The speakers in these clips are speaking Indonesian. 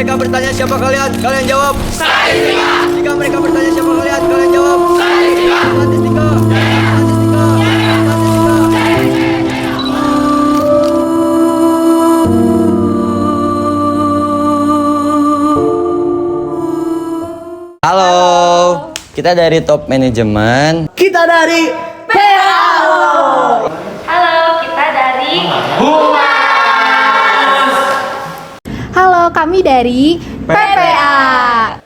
mereka bertanya siapa kalian, kalian jawab statistika. Jika mereka bertanya siapa kalian, kalian jawab statistika. Statistika. Statistika. Halo, kita dari top manajemen. Kita dari PAO. Halo, kita dari Halo, kami dari PPA.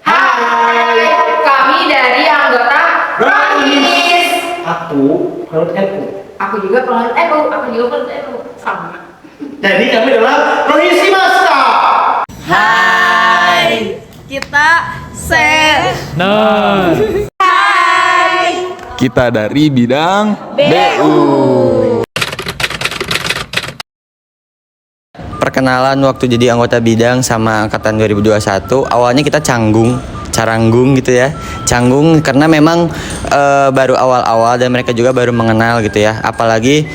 Hai, kami dari anggota Rohis. Aku penganut NU. Aku juga penganut NU, sama. Jadi kami adalah Rohisi Masta. Hai, kita Kita dari bidang BU. Perkenalan waktu jadi anggota bidang sama angkatan 2021, awalnya kita caranggung gitu ya. Canggung karena memang baru awal-awal dan mereka juga baru mengenal gitu ya. Apalagi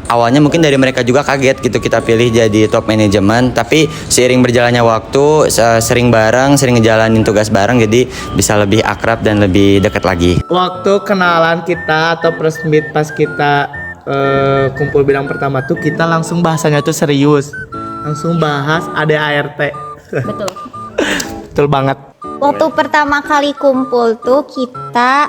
awalnya mungkin dari mereka juga kaget gitu kita pilih jadi top manajemen, tapi seiring berjalannya waktu sering bareng, sering ngejalanin tugas bareng, jadi bisa lebih akrab dan lebih dekat lagi. Waktu kenalan kita atau first meet pas kita kumpul bidang pertama tuh kita langsung bahasanya tuh serius. Langsung bahas ADART. Betul. Betul banget. Waktu pertama kali kumpul tuh kita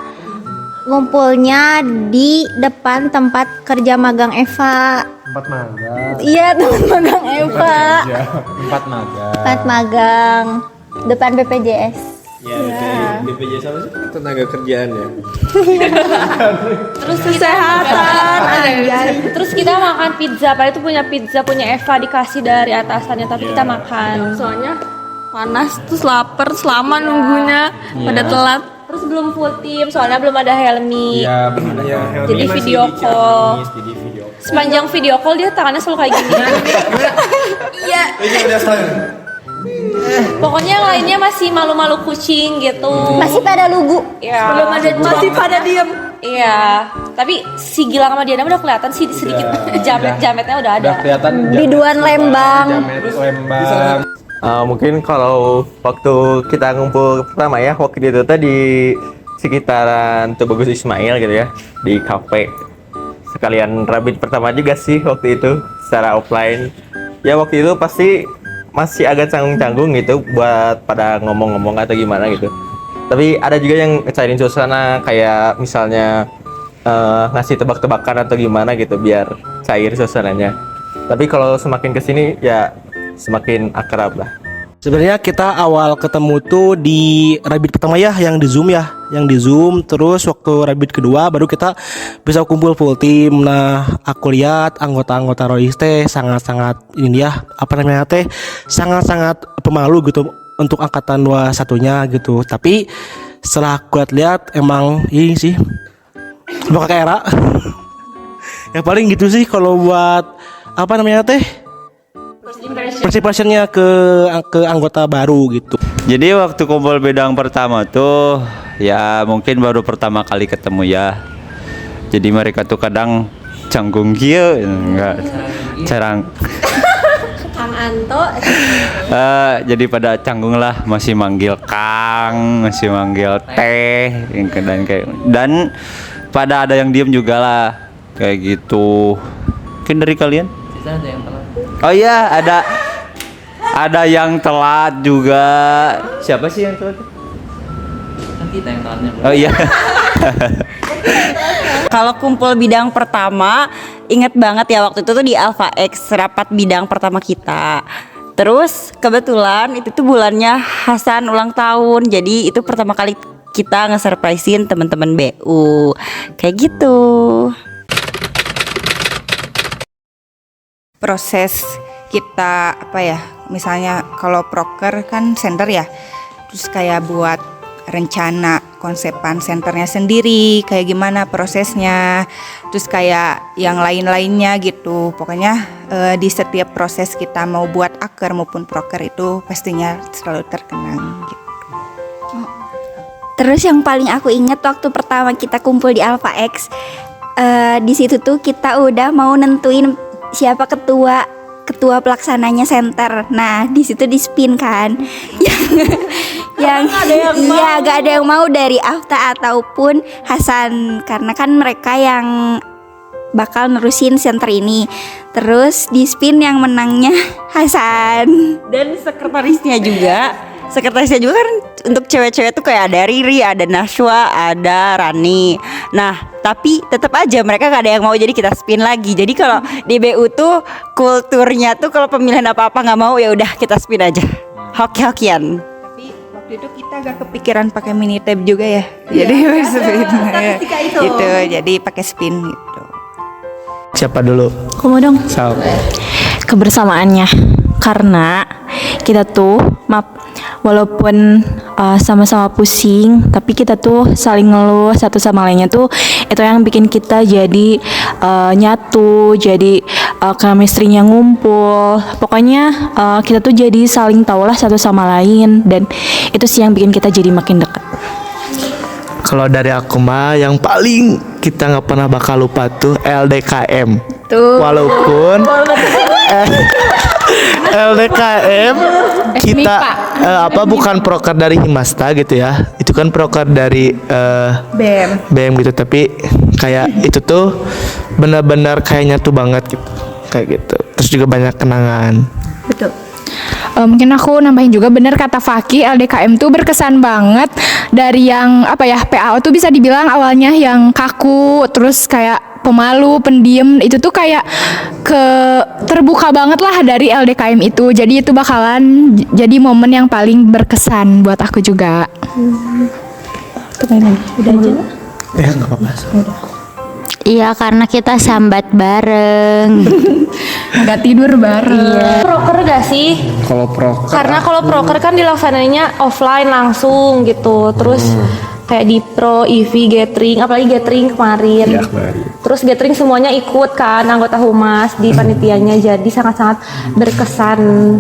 ngumpulnya di depan tempat kerja magang Eva. Tempat magang. Iya, tempat magang Eva. Tempat magang. Tempat magang depan BPJS. Ya. BPJS apa sih? Tenaga kerjaan ya. Terus kesehatan, terus kita makan pizza. Padahal itu punya pizza punya Eva dikasih dari atasannya, tapi kita makan. Soalnya panas, terus lapar, selama nunggunya pada telat. Terus belum full tim, soalnya belum ada Helmi. Iya, benar ya. Jadi video call. Sepanjang video call dia tangannya selalu kayak gini. Iya. Pokoknya yang lainnya masih malu-malu kucing gitu. Masih pada lugu. Iya. Belum ada masih pada diem. Iya. Tapi si Gilang sama Diana udah kelihatan sih sedikit jametnya udah ada. Udah kelihatan Biduan Lembang. Jamet Lembang. Mungkin kalau waktu kita ngumpul pertama ya, waktu itu tadi sekitaran Tubagus Ismail gitu ya, di kafe. Sekalian rabit pertama juga sih waktu itu secara offline. Ya waktu itu pasti masih agak canggung-canggung gitu buat pada ngomong-ngomong atau gimana gitu. Tapi ada juga yang ngecairin suasana kayak misalnya ngasih tebak-tebakan atau gimana gitu biar cair suasananya. Tapi kalau semakin kesini ya semakin akrab lah. Sebenarnya kita awal ketemu tuh di rabbit pertama ya, yang di Zoom, terus waktu rabbit kedua baru kita bisa kumpul full tim. Nah, aku lihat anggota-anggota Rohis teh sangat-sangat ini ya, sangat-sangat pemalu gitu untuk angkatan 21-nya gitu. Tapi setelah aku lihat emang ini sih bakal kayak era. Ya paling gitu sih kalau buat first impressionnya ke anggota baru gitu. Jadi waktu kumpul bidang pertama tuh ya mungkin baru pertama kali ketemu ya. Jadi mereka tuh kadang canggung kieu enggak carang. Kang Anto. Jadi pada canggung lah, masih manggil Kang, masih manggil Teh dan pada ada yang diem juga lah kayak gitu. Mungkin dari kalian? Oh iya, ada yang telat juga. Siapa sih yang telat? Kan kita yang telatnya. Oh iya. Kalau kumpul bidang pertama, inget banget ya waktu itu tuh di Alpha X, rapat bidang pertama kita. Terus kebetulan itu tuh bulannya Hasan ulang tahun. Jadi itu pertama kali kita nge-surprisein teman-teman BU. Kayak gitu. Proses kita misalnya kalau proker kan center ya, terus kayak buat rencana konsepan senternya sendiri kayak gimana prosesnya, terus kayak yang lain-lainnya gitu. Pokoknya di setiap proses kita mau buat aker maupun proker itu pastinya selalu terkenang gitu. Terus yang paling aku ingat waktu pertama kita kumpul di Alpha X, di situ tuh kita udah mau nentuin siapa ketua ketua pelaksananya center. Nah di situ di spin kan, yang iya gak ada yang mau dari Afta ataupun Hasan karena kan mereka yang bakal nerusin center ini. Terus di spin yang menangnya Hasan Dan sekretarisnya juga kan untuk cewek-cewek tuh kayak ada Riri, ada Nashwa, ada Rani. Nah tapi tetap aja mereka gak ada yang mau, jadi kita spin lagi. Jadi kalau di BU tuh kulturnya tuh kalau pemilihan apa-apa gak mau ya udah kita spin aja, hoki-hokian. Tapi waktu itu kita gak kepikiran pakai mini tab juga ya. Jadi spin itu jadi pakai spin gitu. Siapa dulu? Aku mau dong. Sal. Kebersamaannya, karena kita tuh walaupun sama-sama pusing, tapi kita tuh saling ngeluh satu sama lainnya tuh itu yang bikin kita jadi nyatu, jadi chemistry-nya ngumpul. Pokoknya kita tuh jadi saling tahulah satu sama lain, dan itu sih yang bikin kita jadi makin dekat. Kalau dari aku mah yang paling kita nggak pernah bakal lupa tuh LDKM. Tuh. Walaupun LDKM kita bukan proker dari Himasta gitu ya. Itu kan proker dari BEM gitu, tapi kayak itu tuh benar-benar kayaknya tuh banget gitu. Kayak gitu. Terus juga banyak kenangan. Betul. Mungkin aku nambahin juga, bener kata Faki, LDKM tuh berkesan banget. Dari yang PAO tuh bisa dibilang awalnya yang kaku, terus kayak pemalu, pendiam, itu tuh kayak terbuka banget lah dari LDKM itu. Jadi itu bakalan jadi momen yang paling berkesan buat aku juga. Udah aja lah. Ya nggak apa-apa. Iya, karena kita sambat bareng. Gak tidur bareng. Iya. Proker gak sih? Kalau proker. Karena kalau proker kan dilaksanainya offline langsung gitu. Terus kayak di Pro, EV, Gathering, apalagi Gathering kemarin. Ya, kemarin. Terus Gathering semuanya ikut kan, anggota humas di panitianya, jadi sangat-sangat berkesan.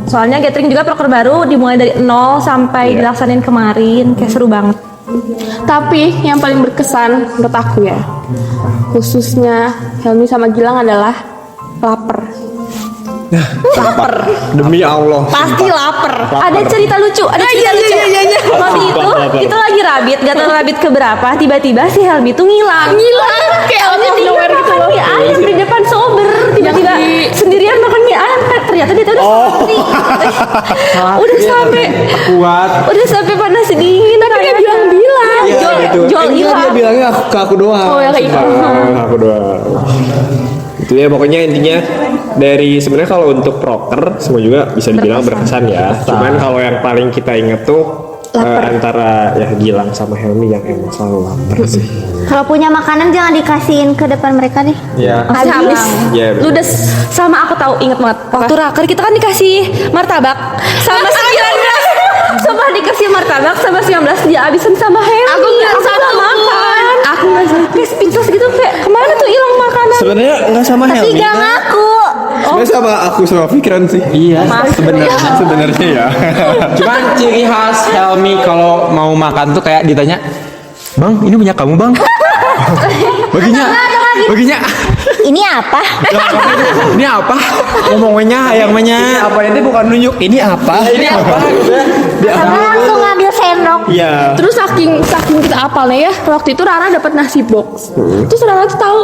Soalnya Gathering juga proker baru dimulai dari 0 sampai dilaksanain kemarin, kayak seru banget. Tapi yang paling berkesan menurut aku ya, khususnya Helmi sama Gilang adalah lapar. Lapar. Demi Allah. Pasti lapar. Ada cerita lucu, Waktu itu lagi rabit, gak tau rabit keberapa, tiba-tiba si Helmi tuh ngilang. Kayak dia makan mie ayam di depan sober, tiba-tiba sendirian makan mie ayam, ternyata dia tuh udah sampai kuat. Udah sampai panas dingin. Tapi dia bilang-bilang. Jol hilang. Dia bilangnya ke aku doang. Oh ya kayak gitu. Aku doang. Itu ya pokoknya intinya dari sebenarnya kalau untuk proker semua juga bisa dibilang berkesan ya. Cuman kalau yang paling kita inget tuh antara ya Gilang sama Helmi yang emang selalu lapar sih. Kalau punya makanan jangan dikasihin ke depan mereka deh. Ya. Habis. Ya, Ludes sama aku tahu, inget banget. Waktu raker kita kan dikasih martabak sama 19. Sumpah dikasih martabak sama 19 dia abisin sama Helmi. Aku nggak makan. Aku nggak kayak pintas gitu, kayak kemana tuh hilang makanan. Sebenarnya nggak sama Helmi. Tapi gak ngaku. Sebenarnya sama aku sama Fikran sih. Iya. Sebenarnya ya. Cuman ciri khas Helmi kalau mau makan tuh kayak ditanya, "Bang, ini punya kamu, Bang?" Baginya. Ini apa? Ini apa? Ngomongnya ayamnya apa itu bukan nunjuk. Ini apa? Ini apa? Karena langsung ngambil sendok. Iya. Terus saking kita apalnya ya, waktu itu Rara dapat nasi box. Terus Rara tuh tahu,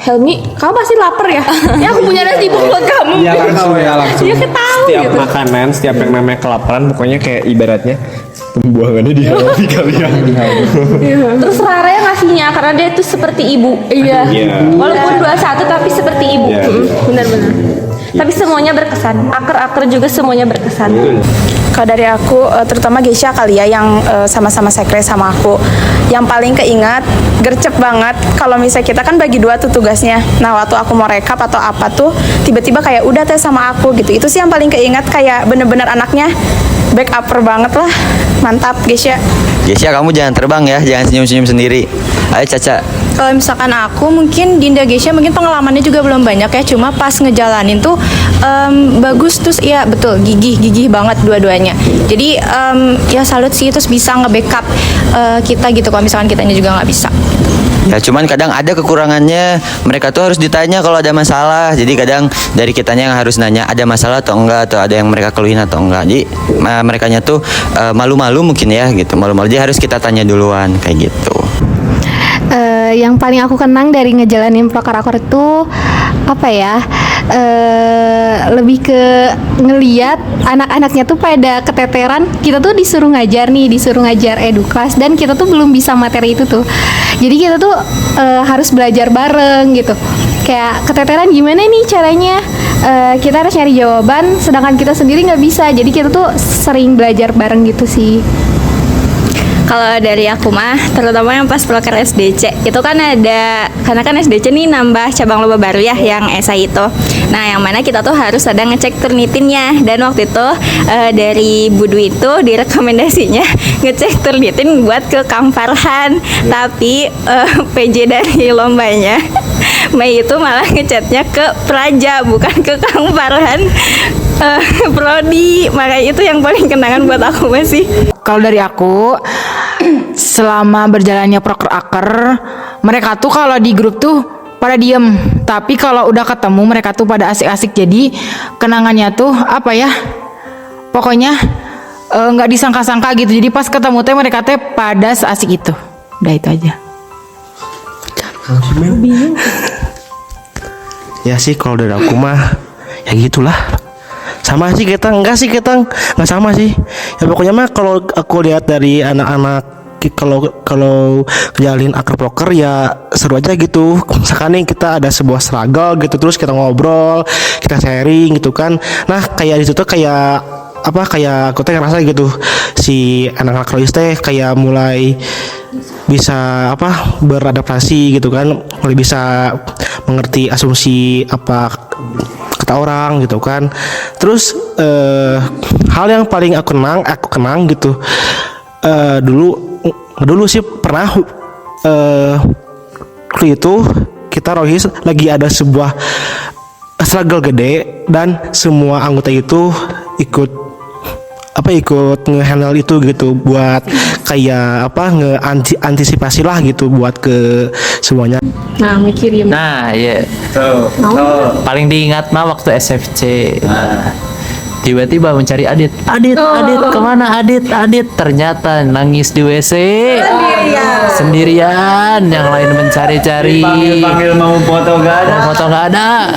Helmi, kamu pasti lapar ya? Ya aku punya nasi box buat kamu. Iya langsung ya langsung. Dia ketahui Setiap gitu. makanan, setiap yang namanya kelaparan, pokoknya kayak ibaratnya pembuangannya di Helmi kali ya. Terus Rara yang ngasihnya karena dia tuh seperti ibu. Iya. Walaupun 21 tapi seperti ibu. Iya. Benar-benar. Tapi semuanya berkesan. Aker-aker juga semuanya berkesan. Kalau dari aku, terutama Gesha kali ya yang sama-sama sekre sama aku, yang paling keingat, gercep banget kalau misalnya kita kan bagi dua tuh tugasnya. Nah waktu aku mau rekap atau apa tuh, tiba-tiba kayak udah teh sama aku gitu. Itu sih yang paling keingat, kayak bener-bener anaknya back-upper banget lah. Mantap Gesha. Gesha, kamu jangan terbang ya, jangan senyum-senyum sendiri. Ayo Caca. Kalau misalkan aku mungkin Dinda Gesha mungkin pengalamannya juga belum banyak ya, cuma pas ngejalanin tuh bagus, terus iya betul gigih banget dua-duanya. Jadi ya salut sih, terus bisa nge-backup kita gitu kalau misalkan kitanya juga nggak bisa. Ya cuman kadang ada kekurangannya, mereka tuh harus ditanya kalau ada masalah. Jadi kadang dari kitanya yang harus nanya ada masalah atau enggak, atau ada yang mereka keluhin atau enggak. Jadi merekanya tuh malu-malu mungkin ya gitu, malu-malu. Jadi harus kita tanya duluan kayak gitu. Yang paling aku kenang dari ngejalanin proker itu apa ya, lebih ke ngeliat anak-anaknya tuh pada keteteran. Kita tuh disuruh ngajar eduklas, dan kita tuh belum bisa materi itu tuh. Jadi kita tuh harus belajar bareng gitu. Kayak keteteran gimana nih caranya, kita harus nyari jawaban, sedangkan kita sendiri nggak bisa. Jadi kita tuh sering belajar bareng gitu sih. Kalau dari aku mah, terutama yang pas proker SDC itu kan ada, karena kan SDC nih nambah cabang lomba baru ya, yang esai itu. Nah, yang mana kita tuh harus ada ngecek Turnitinnya. Dan waktu itu dari Budu itu direkomendasinya ngecek Turnitin buat ke Kang Farhan. Tapi PJ dari lombanya Mei itu malah ngechatnya ke Praja, bukan ke Kang Farhan Prodi. Makanya itu yang paling kenangan buat aku masih. Kalau dari aku, selama berjalannya proker aker, mereka tuh kalau di grup tuh pada diem, tapi kalau udah ketemu mereka tuh pada asik-asik. Jadi kenangannya tuh apa ya, pokoknya nggak disangka-sangka gitu. Jadi pas ketemu teh mereka teh pada seasik itu. Udah itu aja. Ya sih kalau dari aku mah ya gitulah. Sama sih kita enggak sama sih. Ya pokoknya mah kalau aku lihat dari anak-anak, kalau jalin akar proker ya seru aja gitu. Misalkan nih kita ada sebuah struggle gitu, terus kita ngobrol, kita sharing gitu kan. Nah kayak di situ kayak aku teh ngerasa gitu, si anak-anak Rois teh kayak mulai bisa beradaptasi gitu kan, mulai bisa mengerti asumsi kata orang gitu kan. Terus hal yang paling aku kenang gitu, dulu sih pernah waktu itu kita Rohis lagi ada sebuah struggle gede, dan semua anggota itu ikut nge-handle itu gitu, buat kayak nge-antisipasi lah gitu buat ke semuanya. Nah, mikirin. Nah, iya. Paling diingat mah waktu SFC. Tiba-tiba mencari Adit kemana Adit, ternyata nangis di WC sendirian. Yang lain mencari-cari, panggil mau foto gak ada.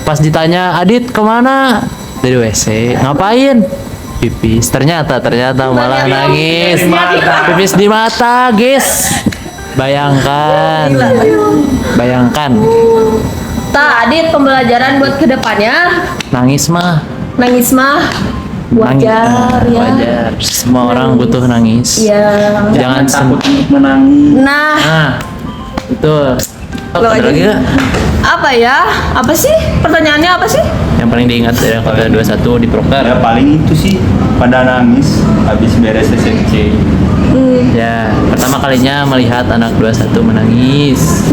Pas ditanya Adit kemana, dari WC. Ngapain? Pipis. Ternyata malah nangis. Pipis di mata, guys. Bayangkan. Adit, pembelajaran buat kedepannya. Nangis mah wajar ya. Wajar. Semua orang butuh nangis. Iya. Jangan takut menangis. Nah, betul. Ada lagi gak? Apa sih? Pertanyaannya apa sih? Yang paling diingat dari Kota 21 di proker? Ya paling itu sih, pada nangis habis beres SMC. Ya, pertama kalinya melihat anak 21 menangis.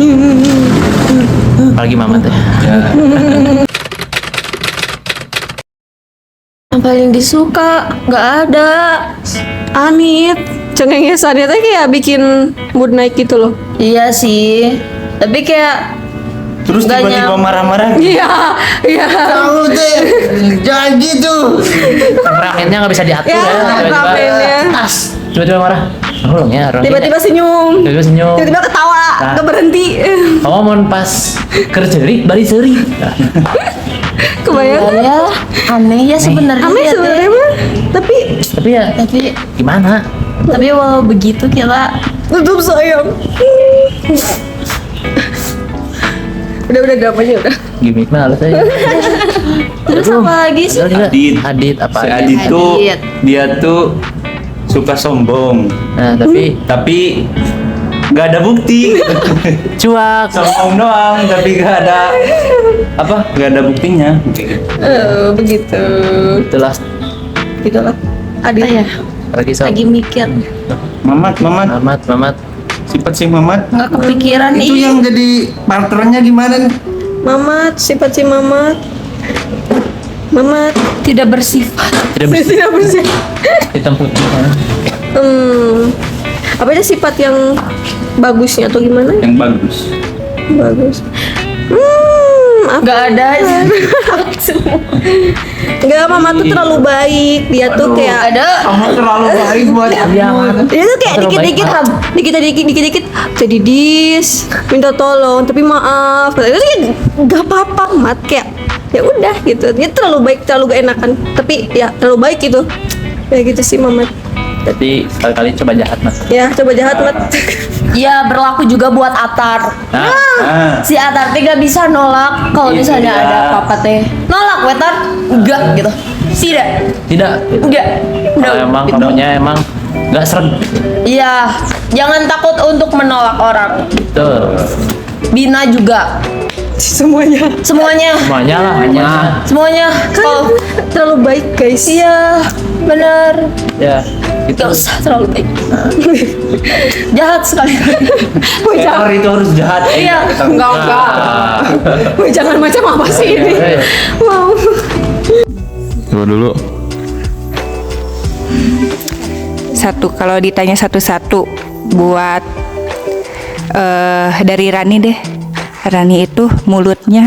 Apalagi mama teh. Ya. Yang paling disuka nggak ada. Anit, cengengesannya tuh kayak bikin mood naik gitu loh. Iya sih, tapi kayak terus tiba-tiba marah-marah. Iya. Kamu teh jangan gitu. Temperamentnya nggak bisa diatur ya. Tiba-tiba marah. Tiba-tiba senyum. Tiba-tiba ketawa. Nggak berhenti. Kamu mau pas kerjeri, bari seri. Kebayang ya, aneh ya sebenarnya. Aneh sebenarnya mah. Tapi gimana? Tapi walau begitu kita tetap sayang. Udah dramanya udah. Gimik mah harus aja. Terus apa lagi sih? Adit apa? Si Adit tuh dia tuh suka sombong. Nah, tapi nggak ada bukti. Cuak. Sombong doang, tapi nggak ada buktinya. Begitu. Itulah. Adit ya. Lagi mikir. Mamat. Sifat si Mamat nggak kepikiran nih. Itu yang jadi partnernya gimana nih? Mamat, sifat si Mamat tidak bersifat. Tidak bersifat. Hitam putih. Apa itu sifat yang bagusnya atau gimana? Yang bagus. Bagus. Gak ada. Enggak, mama tuh terlalu baik. Dia tuh kayak terlalu baik buat dia tuh kayak dikit-dikit jadi dis minta tolong tapi maaf itu kayak gak apa-apa mat kayak ya udah gitu. Dia terlalu baik, terlalu gak enakan tapi ya terlalu baik gitu. Kayak gitu sih mama. Tapi sekali-kali coba jahat mas. Ya coba jahat mat. Ya berlaku juga buat Atar. Si Atar teh gak bisa nolak kalau misalnya ada apa-apa teh. Nolak wetar enggak gitu. Tidak. Kalau emang kamunya emang nggak seret. Iya, jangan takut untuk menolak orang. Betul. Bina juga. Semuanya lah. Semuanya. Kan terlalu baik guys. Iya, benar. Ya. Gak usah terlalu baik. Jahat sekali. Ekor itu harus jahat. Iya, enggak. Woi, jangan macam apa sih ini? Wow. Coba dulu. Kalau ditanya satu-satu buat dari Rani deh. Rani itu mulutnya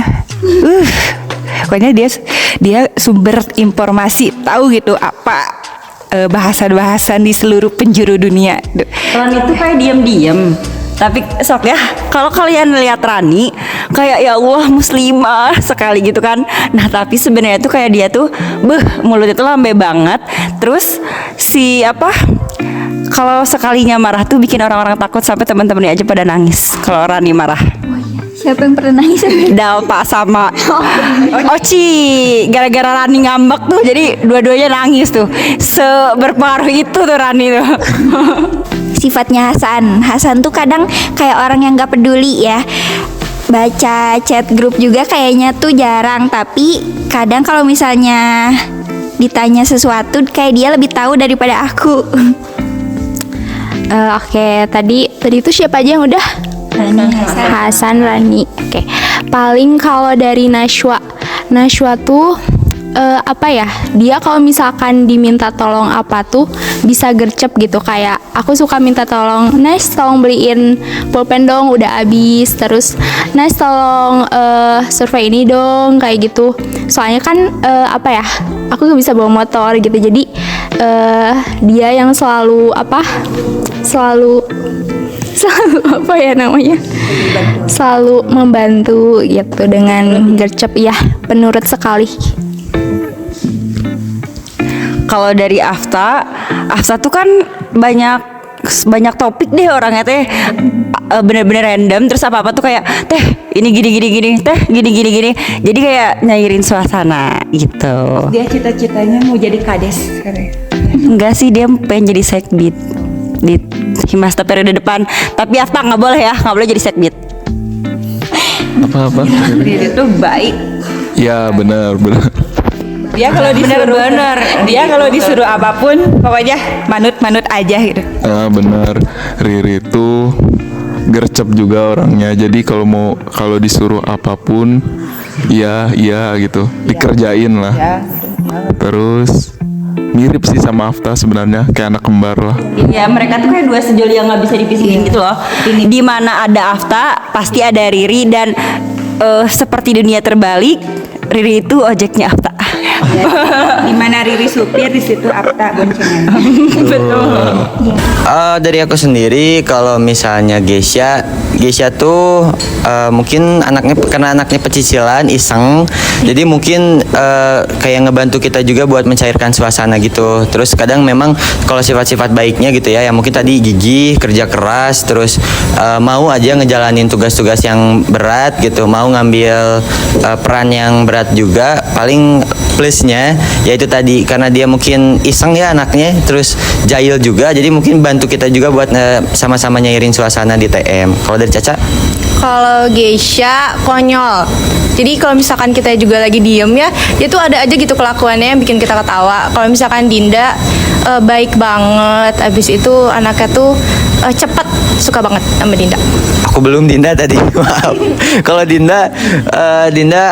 pokoknya dia sumber informasi, tahu gitu apa bahasan-bahasan di seluruh penjuru dunia. Rani itu kayak diam-diam. Tapi sok ya, kalau kalian lihat Rani kayak ya Allah muslimah sekali gitu kan. Nah tapi sebenarnya tuh kayak dia tuh mulut itu lambe banget. Terus kalau sekalinya marah tuh bikin orang-orang takut sampai teman-temannya aja pada nangis kalau Rani marah. Siapa yang pernah nangis? Dalpa sama Oci gara-gara Rani ngambek tuh jadi dua-duanya nangis tuh. Seberpengaruh itu tuh Rani tuh. Sifatnya Hasan tuh kadang kayak orang yang gak peduli ya. Baca chat grup juga kayaknya tuh jarang. Tapi kadang kalau misalnya ditanya sesuatu kayak dia lebih tahu daripada aku. Oke, tadi itu siapa aja yang udah? Hasan, Rani. Oke. Paling kalau dari Nashwa tuh dia kalau misalkan diminta tolong apa tuh bisa gercep gitu. Kayak aku suka minta tolong, Nash tolong beliin pulpen dong udah habis. Terus Nash tolong survei ini dong kayak gitu. Soalnya kan aku gak bisa bawa motor gitu. Jadi dia yang selalu selalu membantu gitu dengan gercep ya, penurut sekali. Kalau dari Afta tuh kan banyak topik deh orangnya teh, bener-bener random. Terus apa tuh kayak teh ini gini teh gini. Jadi kayak nyairin suasana gitu. Dia cita-citanya mau jadi kades sekarang. Enggak sih, dia pengen jadi sekbid di Himasta periode depan. Tapi Afta nggak boleh jadi sekbid. Apa? Dia itu baik. Ya benar. Dia kalau disuruh apapun pokoknya manut aja gitu. Benar. Riri tuh gercep juga orangnya. Jadi kalau disuruh apapun iya gitu, dikerjain lah. Ya. Terus mirip sih sama Afta sebenarnya, kayak anak kembar lah. Iya, mereka tuh kayak dua sejoli yang nggak bisa dipisahin gitu loh. Di mana ada Afta pasti ada Riri, dan seperti dunia terbalik, Riri itu ojeknya Afta. Di mana Riri supir, di situ Afta boncengan. Betul. Dari aku sendiri, kalau misalnya Gesya tuh mungkin karena anaknya pecicilan, iseng, jadi mungkin kayak ngebantu kita juga buat mencairkan suasana gitu. Terus kadang memang kalau sifat-sifat baiknya gitu ya, yang mungkin tadi gigih, kerja keras, terus mau aja ngejalanin tugas-tugas yang berat gitu, mau ngambil peran yang berat juga. Paling plusnya yaitu tadi karena dia mungkin iseng ya anaknya, terus jahil juga, jadi mungkin bantu kita juga buat sama-sama nyairin suasana di TM. Kalau dari Caca? Kalau Gesya konyol. Jadi kalau misalkan kita juga lagi diem ya, dia tuh ada aja gitu kelakuannya yang bikin kita ketawa. Kalau misalkan Dinda baik banget. Abis itu anaknya tuh cepet, suka banget sama Dinda. Aku belum Dinda tadi. Maaf. Kalau Dinda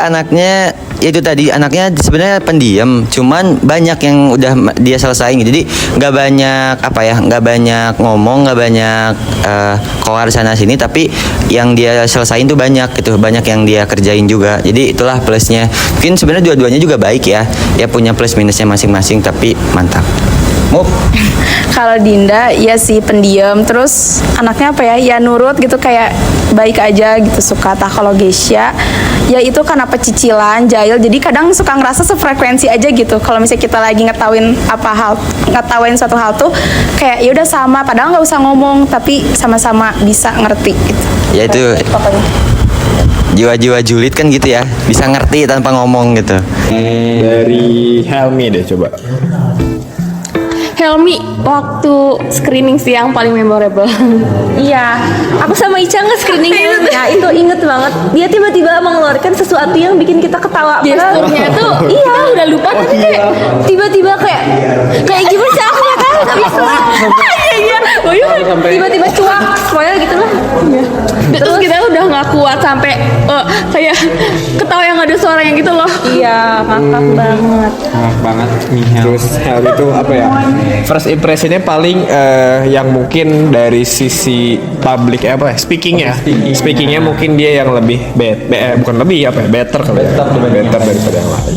anaknya itu tadi anaknya sebenarnya pendiam, cuman banyak yang udah dia selesaiin gitu. Jadi nggak banyak nggak banyak ngomong, nggak banyak koar sana sini, tapi yang dia selesain tuh banyak gitu, banyak yang dia kerjain juga. Jadi itulah plusnya. Mungkin sebenarnya dua-duanya juga baik ya punya plus minusnya masing-masing, tapi mantap. Kalau Dinda ya sih pendiam, terus anaknya ya nurut gitu, kayak baik aja gitu, suka. Kalau Gesya ya itu karena pecicilan, jahil, jadi kadang suka ngerasa sefrekuensi aja gitu. Kalau misalnya kita lagi ngetawain suatu hal tuh kayak ya udah sama, padahal nggak usah ngomong tapi sama-sama bisa ngerti gitu. Ya itu pokoknya jiwa-jiwa julid kan gitu ya, bisa ngerti tanpa ngomong gitu. Dari Helmi deh coba. Helmi waktu screening sih yang paling memorable. Iya, aku sama Ica nge-screening ya, itu inget banget. Dia tiba-tiba mengeluarkan sesuatu yang bikin kita ketawa. Gesturnya tuh, iya udah lupa tapi kayak tiba-tiba kayak gimana sih aku ya kan? Iya, tiba-tiba cuak, pokoknya gitu lah. Terus kita udah nggak kuat sampai kayak ketawa yang ada suaranya gitu loh. Iya, ngakak banget. Ngakak banget nih Hel. Terus Hel itu apa ya? First impressionnya paling yang mungkin dari sisi public speakingnya mungkin dia yang lebih bukan lebih better kali better daripada yang lain.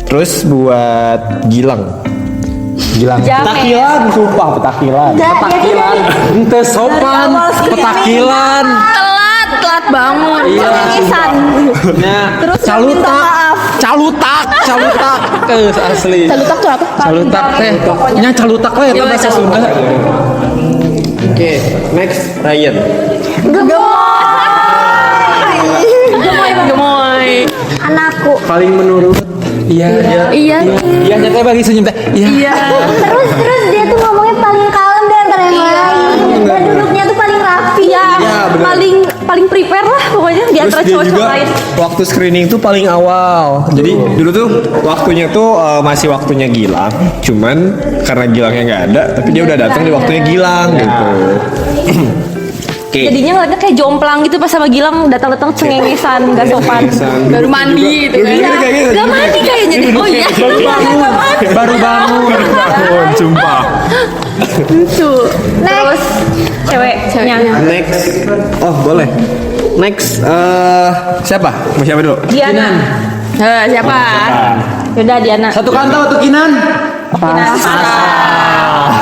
Terus buat Gilang Petakilan, sumpah petakilan. Ente sopan, petakilan. Telat bangun. Terus calutak asli. Calutak tuh apa? Calutak teh. Nya calutak teh itu bahasa Sunda. Oke, next Ryan. Gemoy. Anakku. Paling menurut Iya nyata bagi senyum teh. Iya. Terus dia tuh ngomongnya paling kalem dari antara yang lain. Dan duduknya tuh paling rapi. Paling prepare lah pokoknya di antara cowok-cowok lain. Waktu screening tuh paling awal. Jadi dulu tuh waktunya tuh masih waktunya Gilang. Cuman karena Gilangnya nggak ada, tapi dia udah datang di waktunya Gilang gitu. Jadinya ngeliatnya kayak jomplang gitu pas sama Gilang datang-datang cengengesan, gak sopan. Baru mandi gitu kan. Gak mandi kayaknya deh. Oh iya. Baru bangun. Sumpah. Tuh. Terus ceweknya. Next. Oh boleh. Next siapa? Mau siapa dulu? Diana. Siapa? Yaudah Diana. Satu kantau tuh Kinan.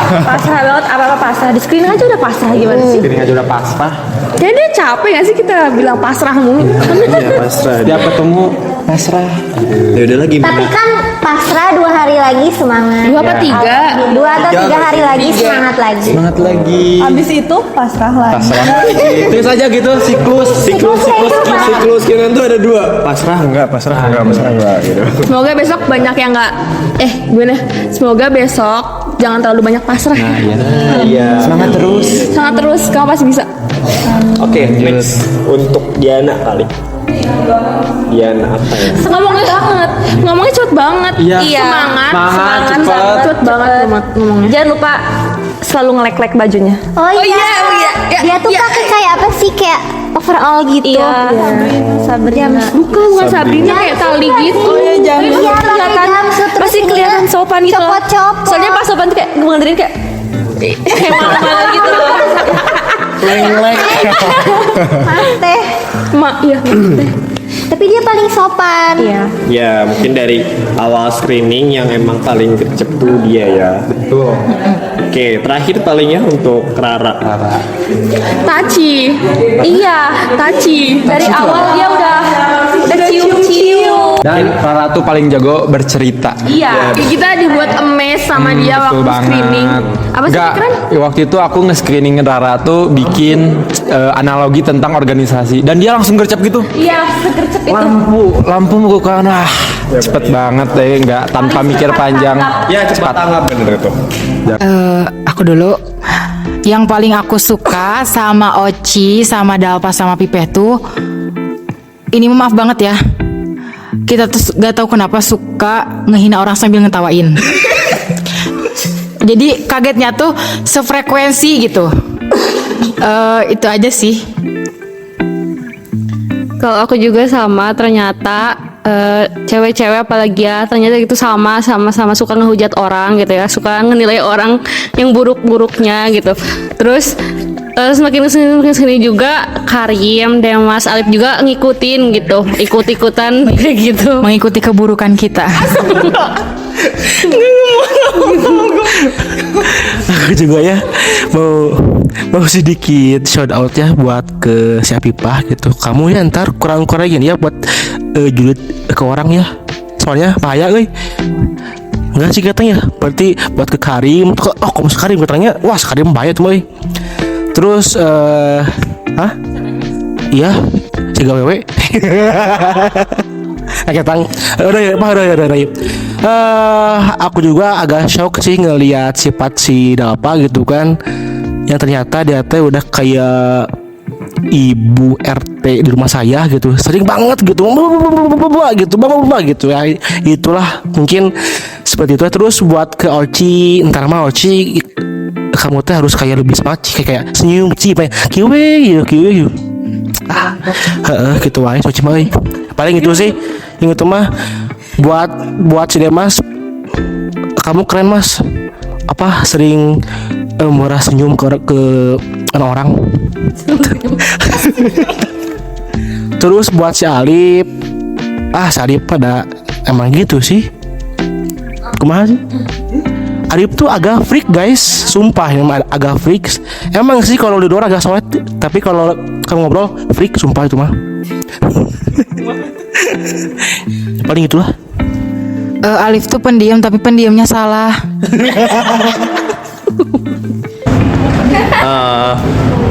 Pasrah banget, apa-apa pasrah. Di screening aja udah pasrah gimana sih? Screening aja udah pasrah. Kayaknya dia capek gak sih kita bilang pasrah mulu? Iya pasrah. Setiap ketemu pasrah. Ya udah lagi. Tapi kan pasrah 2 hari lagi semangat. 2 apa 3? 2 atau 3 hari lagi semangat lagi. Semangat lagi. Abis itu pasrah lagi. Itu saja gitu siklus. Kinan tuh ada 2. Pasrah enggak gitu. Semoga besok banyak yang enggak semoga besok jangan terlalu banyak pasrah. Iya. Semangat terus, kamu pasti bisa. Oke, next untuk Diana kali. Diana apa ya? Ngomongnya cepet banget. Iya. Semangat, cepet banget ngomongnya. Jangan lupa selalu ngelek-lek bajunya. Oh iya. Dia tuh pakai kayak apa sih, kayak overall gitu. Iya. Sabrina. Bukan Sabrina, kayak tali gitu. Oh iya, kelihatan. Masih kelihatan sopan gitu. Copot-copot. Soalnya pas sopan tuh kayak ngedengerin kayak malah gitu. Leng-leng. Teh. Iya. Tapi dia paling sopan. Iya. Ya mungkin dari awal screening yang emang paling gercep tuh dia ya. Betul. Oke, terakhir palingnya untuk Rara. Taci. Iya, Taci. Dari awal dia udah cium-cium. Dan Rara tuh paling jago bercerita. Iya, kita dibuat emes sama dia waktu screening. Apa sih keren? Waktu itu aku nge-screening Rara tuh bikin analogi tentang organisasi dan dia langsung gercep gitu. Iya, segercep itu. Lampu bukan cepet banget deh, nggak tanpa mikir panjang. Ya cepat tanggap bener itu. Aku dulu. Yang paling aku suka sama Oci, sama Dalpa, sama Pipeh tuh, ini maaf banget ya, kita tuh gak tahu kenapa suka ngehina orang sambil ngetawain. Jadi kagetnya tuh sefrekuensi gitu. Itu aja sih. Kalau aku juga sama, ternyata cewek-cewek apalagi ya ternyata itu sama suka ngehujat orang gitu ya, suka ngenilai orang yang buruk-buruknya gitu. Terus semakin kesini juga Karim, Demas, Alif juga ngikutin gitu, ikut-ikutan kayak gitu, mengikuti keburukan kita. Aku juga ya mau sedikit shout out ya buat ke si Apipah gitu. Kamu ya ntar kurang-kurangin ya buat julid ke orang ya. Soalnya bahaya euy. Enggak sih katanya. Berarti buat ke Karim. Oh, kamu Karim katanya. Wah, Karim bahaya tuh euy. Terus iya, siga wewe. Aku juga agak shock sih ngelihat sifat si Dalpa gitu kan, yang ternyata dia teh udah kayak ibu RT di rumah saya gitu, sering banget gitu gitu ya. Itulah mungkin seperti itu. Terus buat ke Oci, ntar mah Oci kamu teh harus kayak lebih semangat, kayak senyum sih, kayak kiwe yuk. Gitu wae Oci mah. Paling itu sih. Yang itu mah buat si Demas, kamu keren Mas. Apa sering murah senyum ke orang. Terus buat si Alif, si Alif pada emang gitu sih. Kumaha sih? Alif tuh agak freak guys, sumpah emang agak freak. Emang sih kalau di luar agak solid, tapi kalau kamu ngobrol freak, sumpah itu mah. Paling itulah. Alif tuh pendiam tapi pendiamnya salah.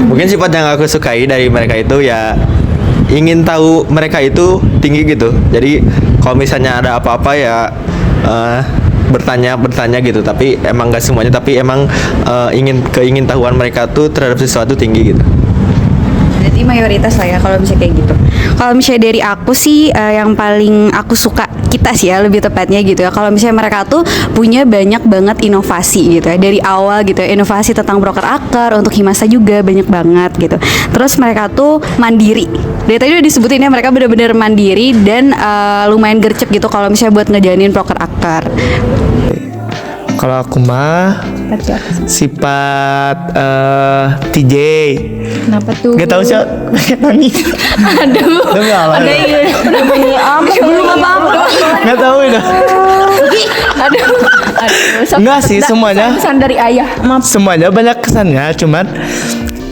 Mungkin sifat yang aku sukai dari mereka itu ya ingin tahu mereka itu tinggi gitu. Jadi kalau misalnya ada apa-apa ya bertanya gitu. Tapi emang gak semuanya, tapi emang keingin tahuan mereka tuh terhadap sesuatu tinggi gitu. Jadi mayoritas lah ya kalau misalnya kayak gitu. Kalau misalnya dari aku sih yang paling aku suka kita sih ya lebih tepatnya gitu ya. Kalau misalnya mereka tuh punya banyak banget inovasi gitu ya dari awal gitu ya. Inovasi tentang broker akar untuk Himasa juga banyak banget gitu. Terus mereka tuh mandiri. Dari tadi udah disebutin ya, mereka benar-benar mandiri dan lumayan gercep gitu kalau misalnya buat ngejalanin broker akar. Kalau aku mah sifat TJ. Kenapa tuh? Gak tau sih, nangis. Aduh. Demi Allah. Ada iya. Belum apa-apa. Gak tau itu. Aduh. Enggak sih semuanya. Pesan dari ayah. Maaf. Semuanya banyak kesannya, cuman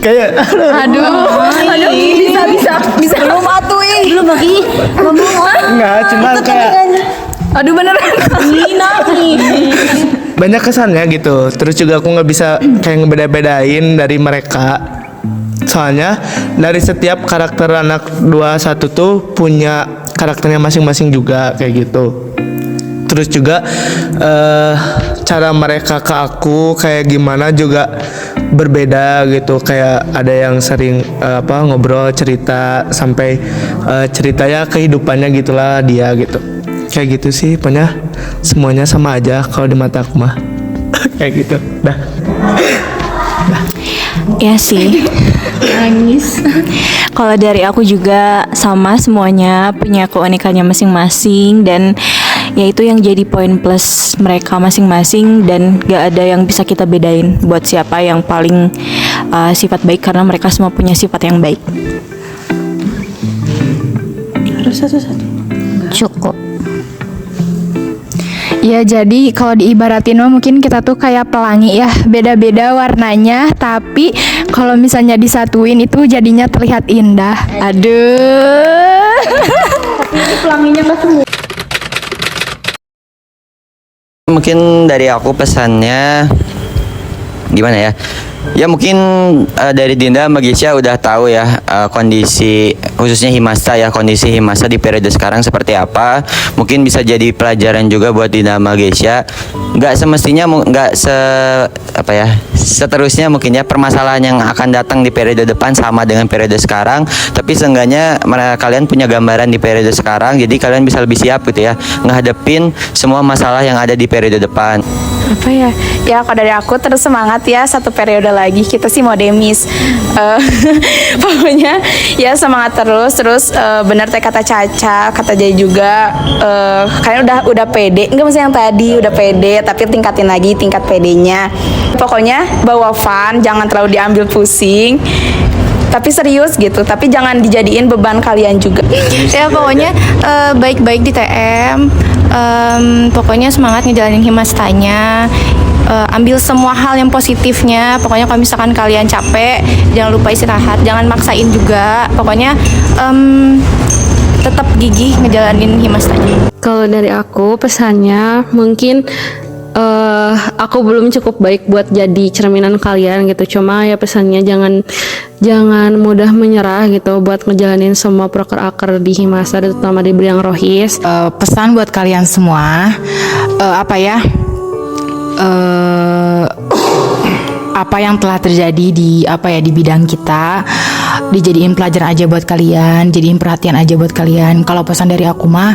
kayak Aduh. Bisa belum atuh belum lagi. enggak, cuman kayak Aduh beneran. banyak kesannya gitu. Terus juga aku nggak bisa kayak ngebeda-bedain dari mereka. Soalnya dari setiap karakter anak 21 tuh punya karakternya masing-masing juga kayak gitu. Terus juga cara mereka ke aku kayak gimana juga berbeda gitu. Kayak ada yang sering ngobrol cerita sampai ceritanya kehidupannya gitulah dia gitu. Kayak gitu sih, pokoknya semuanya sama aja kalau di mata aku mah. Kayak gitu. Dah. Ya sih. Nangis. Kalau dari aku juga sama, semuanya punya keunikannya masing-masing dan ya itu yang jadi poin plus mereka masing-masing dan gak ada yang bisa kita bedain buat siapa yang paling sifat baik karena mereka semua punya sifat yang baik. Harus satu-satu. Cukup. Ya jadi kalau diibaratin mungkin kita tuh kayak pelangi ya, beda-beda warnanya, tapi kalau misalnya disatuin itu jadinya terlihat indah. Aduh. Tapi ini pelanginya nggak semua. Mungkin dari aku pesannya gimana ya? Ya mungkin dari Dinda sama Gisya udah tahu ya kondisi khususnya Himasta ya, kondisi Himasta di periode sekarang seperti apa. Mungkin bisa jadi pelajaran juga buat Dinda sama Gisya. Nggak semestinya seterusnya mungkin ya permasalahan yang akan datang di periode depan sama dengan periode sekarang, tapi seenggaknya kalian punya gambaran di periode sekarang, jadi kalian bisa lebih siap gitu ya ngehadepin semua masalah yang ada di periode depan. Apa ya? Ya kalau dari aku terus semangat ya, 1 periode lagi kita sih mau demis. Pokoknya ya semangat terus bener teh kata Caca, kata Jay juga, kalian udah pede, enggak maksudnya yang tadi udah pede, tapi tingkatin lagi tingkat pedenya. Pokoknya bawa fun, jangan terlalu diambil pusing. Tapi serius gitu, tapi jangan dijadiin beban kalian juga. Ya pokoknya baik-baik di TM, pokoknya semangat ngejalanin himastanya, ambil semua hal yang positifnya. Pokoknya kalau misalkan kalian capek, jangan lupa istirahat, jangan maksain juga. Pokoknya tetap gigih ngejalanin himastanya. Kalau dari aku pesannya mungkin aku belum cukup baik buat jadi cerminan kalian gitu. Cuma ya pesannya jangan mudah menyerah gitu buat ngejalanin semua proker-aker di Himasa, terutama di bidang rohis. Pesan buat kalian semua, apa yang telah terjadi di bidang kita dijadiin pelajaran aja buat kalian, jadiin perhatian aja buat kalian. Kalau pesan dari aku mah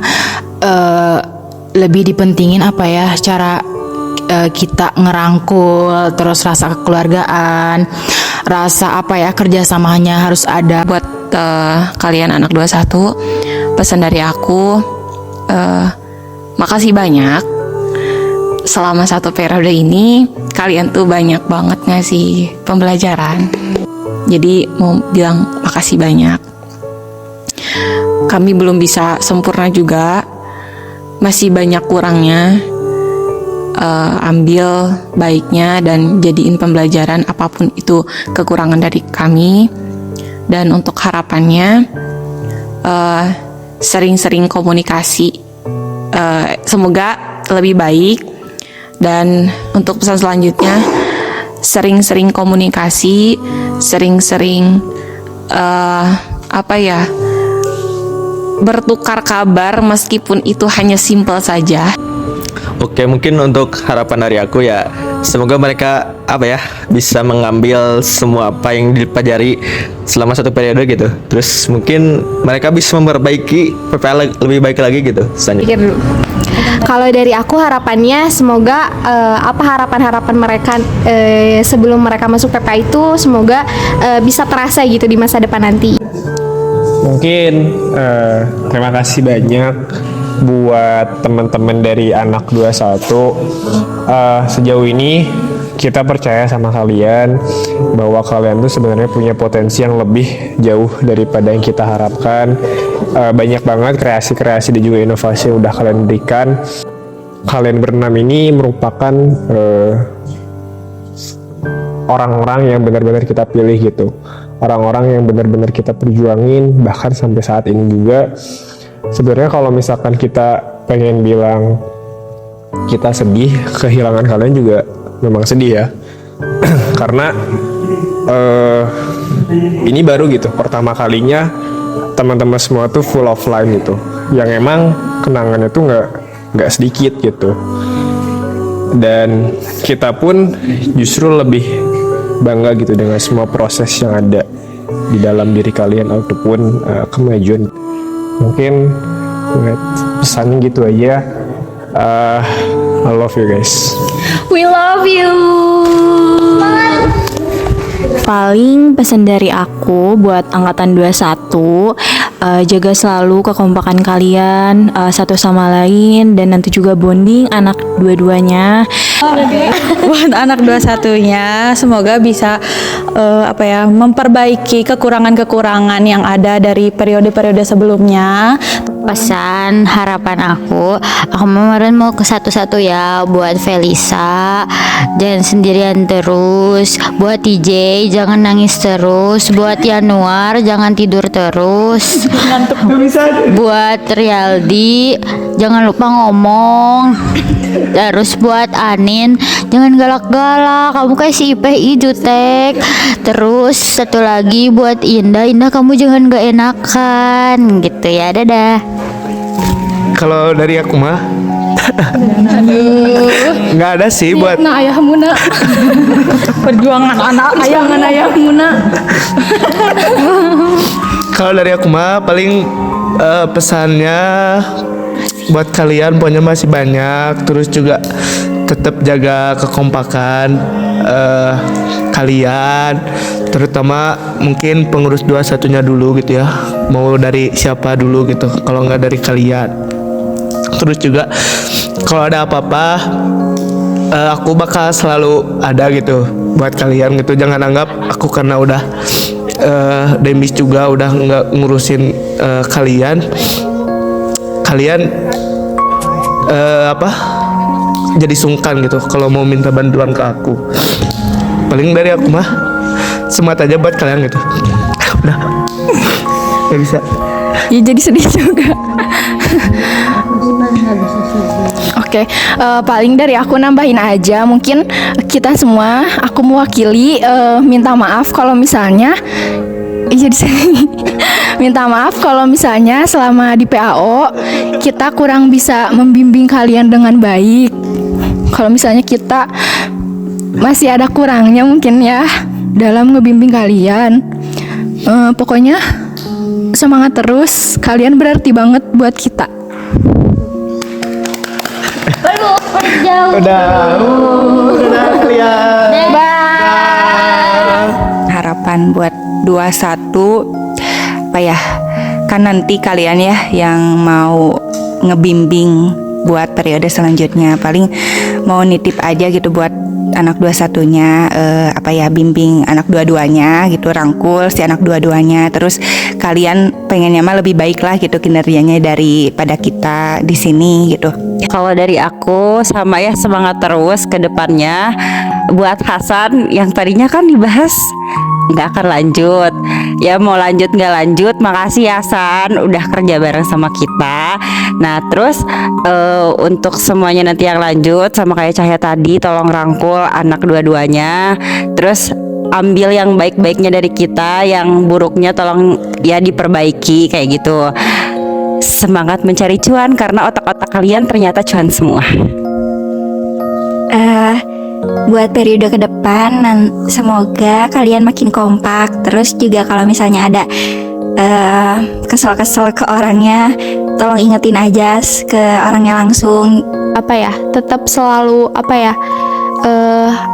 lebih dipentingin cara kita ngerangkul, terus rasa kekeluargaan, rasa kerjasamanya harus ada. Buat kalian anak 21, pesan dari aku, makasih banyak. Selama 1 periode ini kalian tuh banyak banget ngasih pembelajaran. Jadi mau bilang makasih banyak. Kami belum bisa sempurna juga, masih banyak kurangnya. Ambil baiknya dan jadiin pembelajaran apapun itu kekurangan dari kami. Dan untuk harapannya sering-sering komunikasi, semoga lebih baik. Dan untuk pesan selanjutnya, sering-sering komunikasi, sering-sering bertukar kabar meskipun itu hanya simpel saja. Oke, mungkin untuk harapan dari aku ya, semoga mereka bisa mengambil semua apa yang dipelajari selama 1 periode gitu. Terus mungkin mereka bisa memperbaiki PPL lebih baik lagi gitu. Pikir dulu. Kalau dari aku harapannya semoga harapan-harapan mereka sebelum mereka masuk PPA itu semoga bisa terasa gitu di masa depan nanti. Mungkin terima kasih banyak buat teman-teman dari anak 21. Sejauh ini kita percaya sama kalian bahwa kalian tuh sebenarnya punya potensi yang lebih jauh daripada yang kita harapkan. Banyak banget kreasi-kreasi dan juga inovasi yang udah kalian berikan. Kalian berenam ini merupakan orang-orang yang benar-benar kita pilih gitu, orang-orang yang benar-benar kita perjuangin, bahkan sampai saat ini juga. Sebenarnya kalau misalkan kita pengen bilang kita sedih, kehilangan kalian juga memang sedih ya. Karena ini baru gitu, pertama kalinya teman-teman semua tuh full offline gitu, yang emang kenangannya tuh nggak sedikit gitu. Dan kita pun justru lebih bangga gitu dengan semua proses yang ada di dalam diri kalian ataupun kemajuan. Mungkin pesannya gitu aja. I love you guys. We love you. Paling pesan dari aku buat angkatan 21, jaga selalu kekompakan kalian satu sama lain, dan nanti juga bonding anak dua-duanya. Buat anak 21-nya semoga bisa memperbaiki kekurangan-kekurangan yang ada dari periode-periode sebelumnya. Pesan harapan aku kemarin mau ke satu-satu ya, buat Felisa jangan sendirian terus, buat TJ jangan nangis terus, buat Yanuar jangan tidur terus, buat Rialdi jangan lupa ngomong, terus buat Anin jangan galak-galak, kamu kayak si IPI jutek. Terus satu lagi buat Indah kamu jangan gak enakan gitu ya. Dadah. Kalau dari aku mah nggak ada sih buat ayahmu nak. Perjuangan ayahmu nak. Kalau dari aku mah paling pesannya buat kalian pokoknya masih banyak. Terus juga tetap jaga kekompakan kalian, terutama mungkin pengurus 21-nya dulu gitu ya. Mau dari siapa dulu gitu, kalau nggak dari kalian. Terus juga kalau ada apa-apa aku bakal selalu ada gitu buat kalian gitu. Jangan anggap aku karena udah demis juga udah nggak ngurusin kalian jadi sungkan gitu kalau mau minta bantuan ke aku. Paling dari aku mah semangat aja buat kalian gitu. Udah nggak bisa Ya jadi sedih juga. Oke, paling dari aku nambahin aja, mungkin kita semua, aku mewakili minta maaf kalau misalnya jadi minta maaf kalau misalnya selama di PAO kita kurang bisa membimbing kalian dengan baik. Kalau misalnya kita masih ada kurangnya mungkin ya dalam ngebimbing kalian. Pokoknya semangat terus, kalian berarti banget buat kita. Udah kalian. Harapan buat 21 apa ya, kan nanti kalian ya yang mau ngebimbing buat periode selanjutnya, paling mau nitip aja gitu buat anak 21-nya bimbing anak 22-nya gitu, rangkul si anak 22-nya. Terus kalian pengennya mah lebih baik lah gitu kinerjanya daripada kita di sini gitu. Kalau dari aku sama ya, semangat terus ke depannya. Buat Hasan yang tadinya kan dibahas nggak akan lanjut, ya mau lanjut nggak lanjut, makasih ya Hasan udah kerja bareng sama kita. Nah terus untuk semuanya nanti yang lanjut sama kayak Cahya tadi, tolong rangkul anak dua-duanya, terus ambil yang baik-baiknya dari kita, yang buruknya tolong ya diperbaiki kayak gitu. Semangat mencari cuan karena otak-otak kalian ternyata cuan semua. Buat periode ke depan, semoga kalian makin kompak. Terus juga kalau misalnya ada kesel-kesel ke orangnya, tolong ingetin aja ke orangnya langsung. Tetap selalu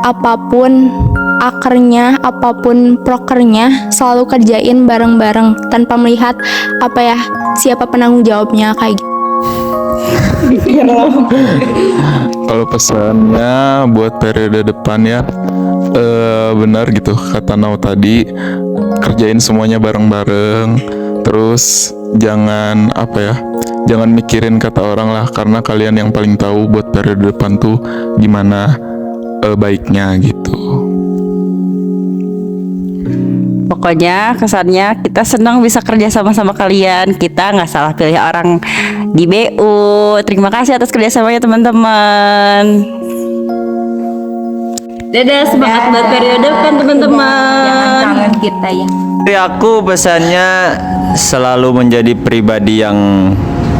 apapun akernya, apapun prokernya, selalu kerjain bareng-bareng tanpa melihat siapa penanggung jawabnya kayak gitu. Kalau pesannya buat periode depan ya, benar gitu kata Nau tadi, kerjain semuanya bareng-bareng. Terus jangan jangan mikirin kata orang lah, karena kalian yang paling tahu buat periode depan tuh gimana baiknya gitu. Pokoknya kesannya kita senang bisa kerja sama-sama kalian. Kita nggak salah pilih orang di BU. Terima kasih atas kerjasamanya teman-teman. Dadah, semangat buat periode depan teman-teman. Jangan kangen kita ya. Dari aku pesannya selalu menjadi pribadi yang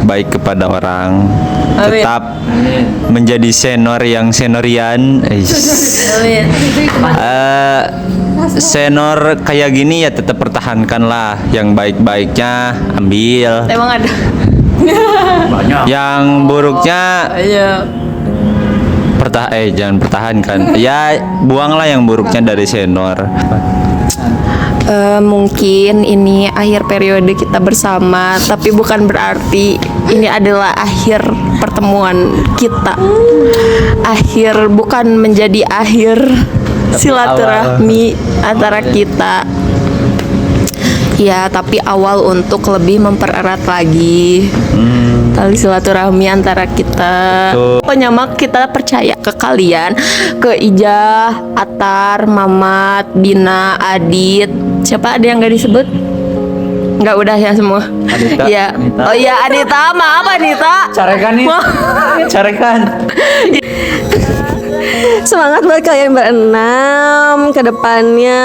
baik kepada orang. Amin. Tetap menjadi senior yang seniorian. Senior kayak gini ya tetap pertahankan lah, yang baik-baiknya ambil. Emang ada. Banyak. Yang buruknya jangan pertahankan. Ya buanglah yang buruknya dari senior. Mungkin ini akhir periode kita bersama, tapi bukan berarti ini adalah akhir pertemuan kita. Akhir bukan menjadi akhir silaturahmi antara kita. Ya, tapi awal untuk lebih mempererat lagi tali silaturahmi antara kita. Pokoknya mak kita percaya ke kalian, ke Ijah, Atar, Mamat, Bina, Adit. Siapa ada yang gak disebut? Nggak, udah ya semua. Adita. Ya. Oh iya Adita, maaf Adita. Carekan nih. Carekan. Semangat buat kalian berenam ke depannya.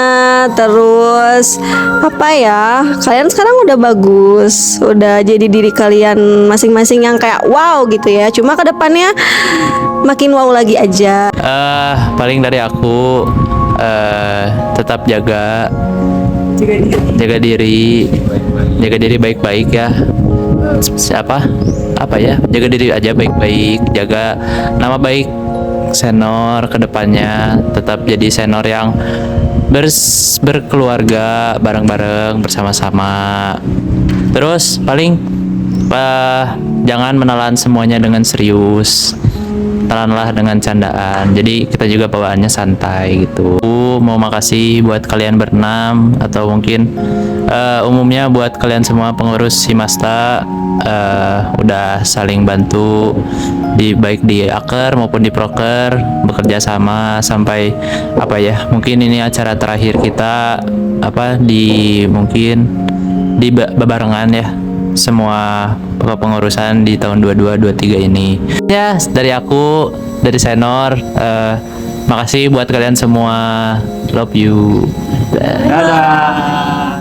Terus kalian sekarang udah bagus, udah jadi diri kalian masing-masing yang kayak wow gitu ya. Cuma ke depannya makin wow lagi aja. Paling dari aku tetap jaga diri baik-baik ya. Jaga diri aja baik-baik, jaga nama baik senior kedepannya tetap jadi senior yang berkeluarga bareng-bareng bersama-sama. Terus paling jangan menelan semuanya dengan serius, telanlah dengan candaan. Jadi kita juga bawaannya santai gitu. Mau makasih buat kalian berenam atau mungkin umumnya buat kalian semua pengurus Himasta, udah saling bantu baik di Aker maupun di Proker, bekerja sama sampai mungkin ini acara terakhir kita mungkin di barengan ya semua pengurusan di tahun 22-23 ini. Ya, dari aku, dari senior, makasih buat kalian semua. Love you. Dadah.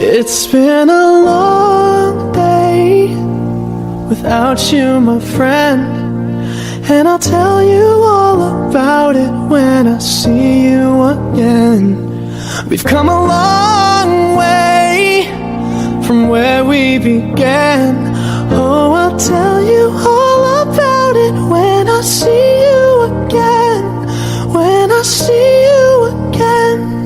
It's been a long day without you, my friend, and I'll tell you all about it when I see you again. We've come a long way from where we began. Oh, I'll tell you all about it when I see you again. When I see you again.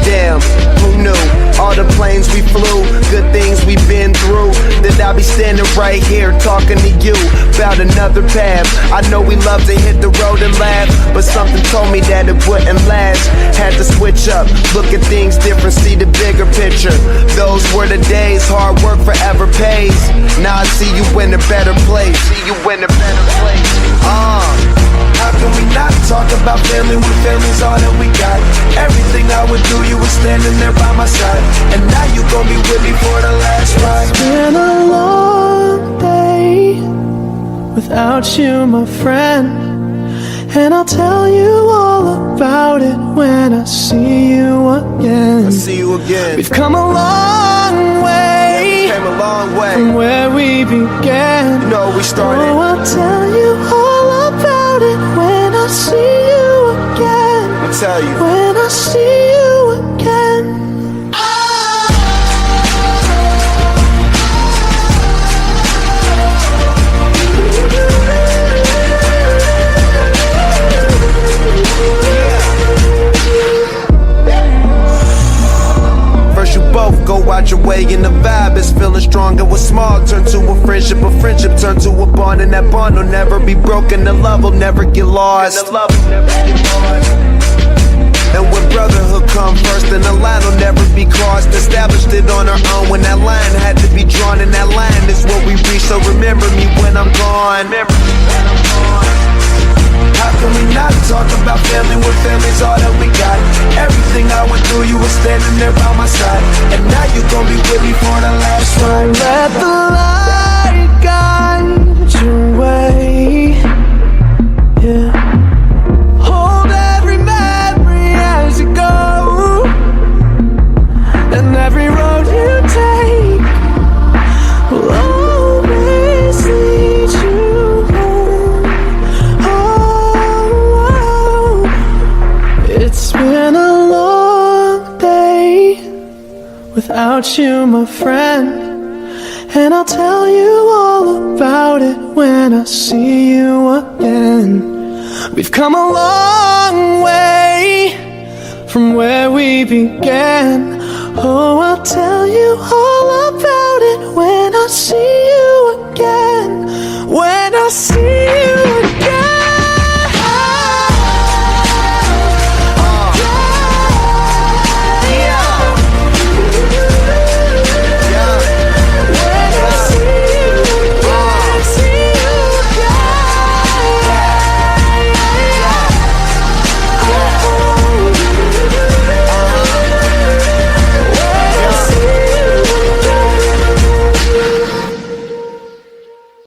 Damn, who knew? All the planes we flew, good things we've been through, that I'll be standing right here talking to you about another path. I know we love to hit the road and laugh, but something told me that it wouldn't last. Had to switch up, look at things different, see the bigger picture. Those were the days, hard work forever pays. Now I see you in a better place. See you in a better place. How can we not talk about family when family's all that we got? Everything I would do, you were standing there by my side, and now you gon' be with me for the last ride. It's been a long day without you, my friend, and I'll tell you all about it when I see you again. I see you again. We've come a long way, yeah, we came a long way from where we began. You know we started. Oh, I'll tell you all about it when I see you again. I'll tell you. When I see you again. First you both go out your way and the vibe is feeling strong. And what's small turn to a friendship turn to a bond, and that bond will never be broken. The love will never get lost. And when brotherhood come first, then the line will never be crossed. Established it on our own when that line had to be drawn, and that line is what we reach. So remember me when I'm gone. How can we not talk about family when family's all that we got? Everything I went through, you were standing there by my side, and now you gon' be with me for the last ride. Let the light guide your way. Yeah. Hold every memory as you go, and every road you take will always lead you home. Oh, it's been a long day without you, my friend, and I'll tell you all about it when I see you again. We've come a long way from where we began. Oh, I'll tell you all about it when I see you again. When I see you again.